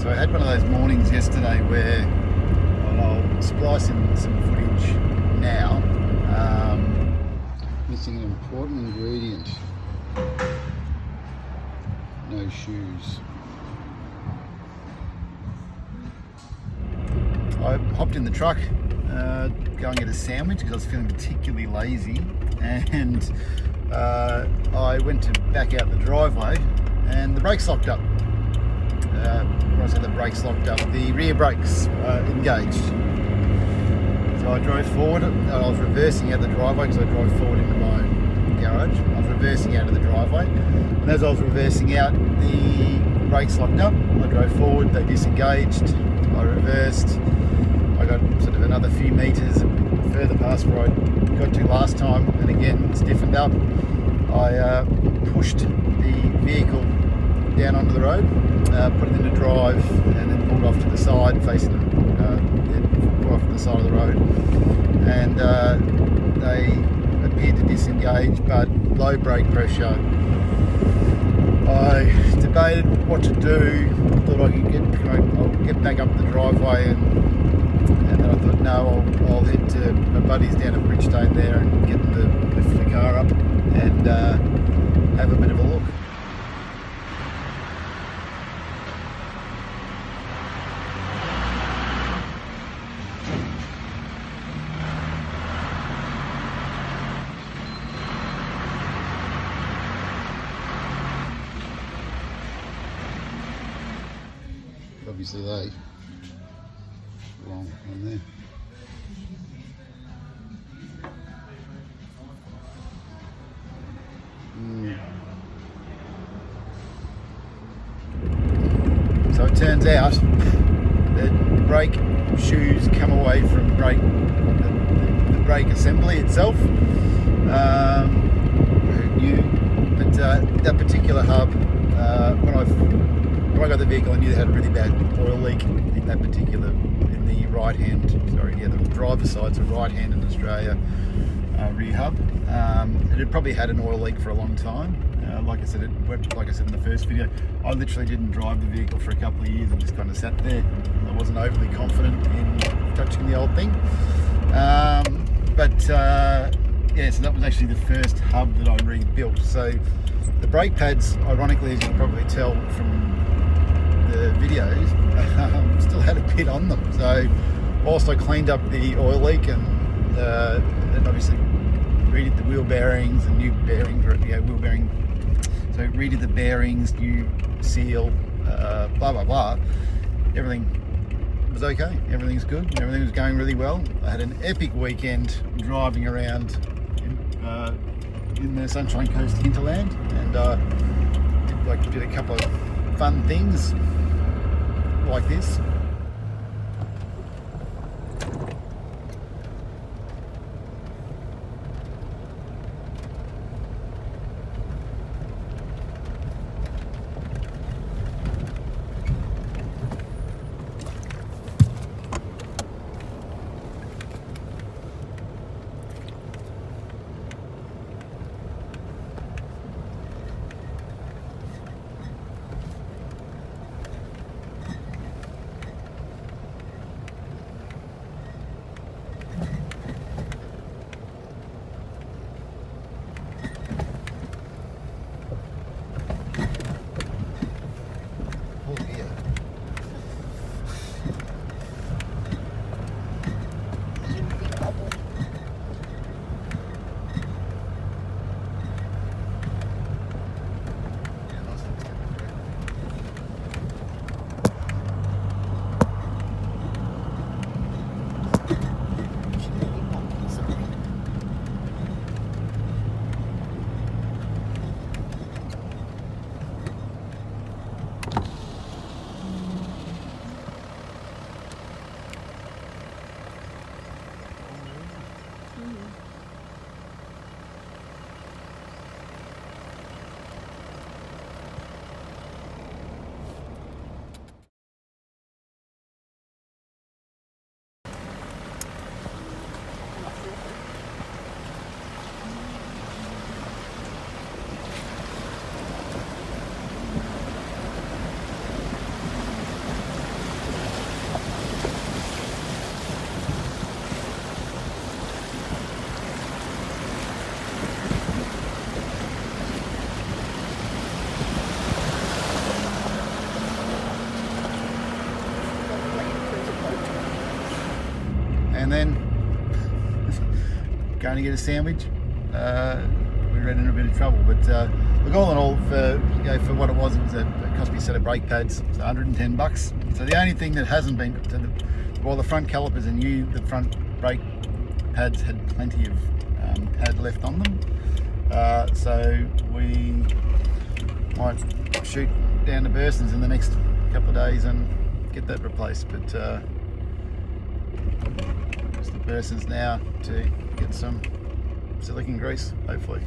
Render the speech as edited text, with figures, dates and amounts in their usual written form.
So I had one of those mornings yesterday where I'll splice in some footage now. Missing an important ingredient. No shoes. I hopped in the truck, go and get a sandwich because I was feeling particularly lazy, and I went to back out the driveway and the brakes locked up. When I say the brakes locked up, the rear brakes engaged. So I drove forward. I was reversing out the driveway because I drove forward into my garage. I was reversing out of the driveway, and as I was reversing out, the brakes locked up. I drove forward, they disengaged. I reversed. I got sort of another few metres further past where I got to last time, and again stiffened up. I pushed the vehicle down onto the road, put it into drive, and then pulled off to the side, pulled off to the side of the road, and they appeared to disengage, but low brake pressure. I debated what to do. Thought I could get back up the driveway, and then I thought, no, I'll head to my buddies down at Bridgestone there and get them to lift the car up and have a bit of a look. Obviously they belong on there. So it turns out that brake shoes come away from the brake assembly itself. But that particular hub, when I got the vehicle, I knew they had a really bad oil leak in that particular, in the the driver's side, so right hand in Australia rear hub. It had probably had an oil leak for a long time. Like I said in the first video, I literally didn't drive the vehicle for a couple of years. I just kind of sat there. I wasn't overly confident in touching the old thing. Yeah, so that was actually the first hub that I rebuilt. So the brake pads, ironically, as you can probably tell from the videos, still had a bit on them. So whilst I cleaned up the oil leak and obviously redid the wheel bearings and new bearings, wheel bearing. So redid the bearings, new seal, blah blah blah. Everything was okay. Everything's good. Everything was going really well. I had an epic weekend driving around in the Sunshine Coast hinterland, and did a couple of fun things like this. and then going to get a sandwich. We ran into a bit of trouble, but look, all in all, for what it was it cost me a set of brake pads, so $110. So the only thing that hasn't been, while the front calipers are new, the front brake pads had plenty of pad left on them. So we might shoot down to Burson's in the next couple of days and get that replaced. But it's the Burson's now to get some silicone grease, hopefully.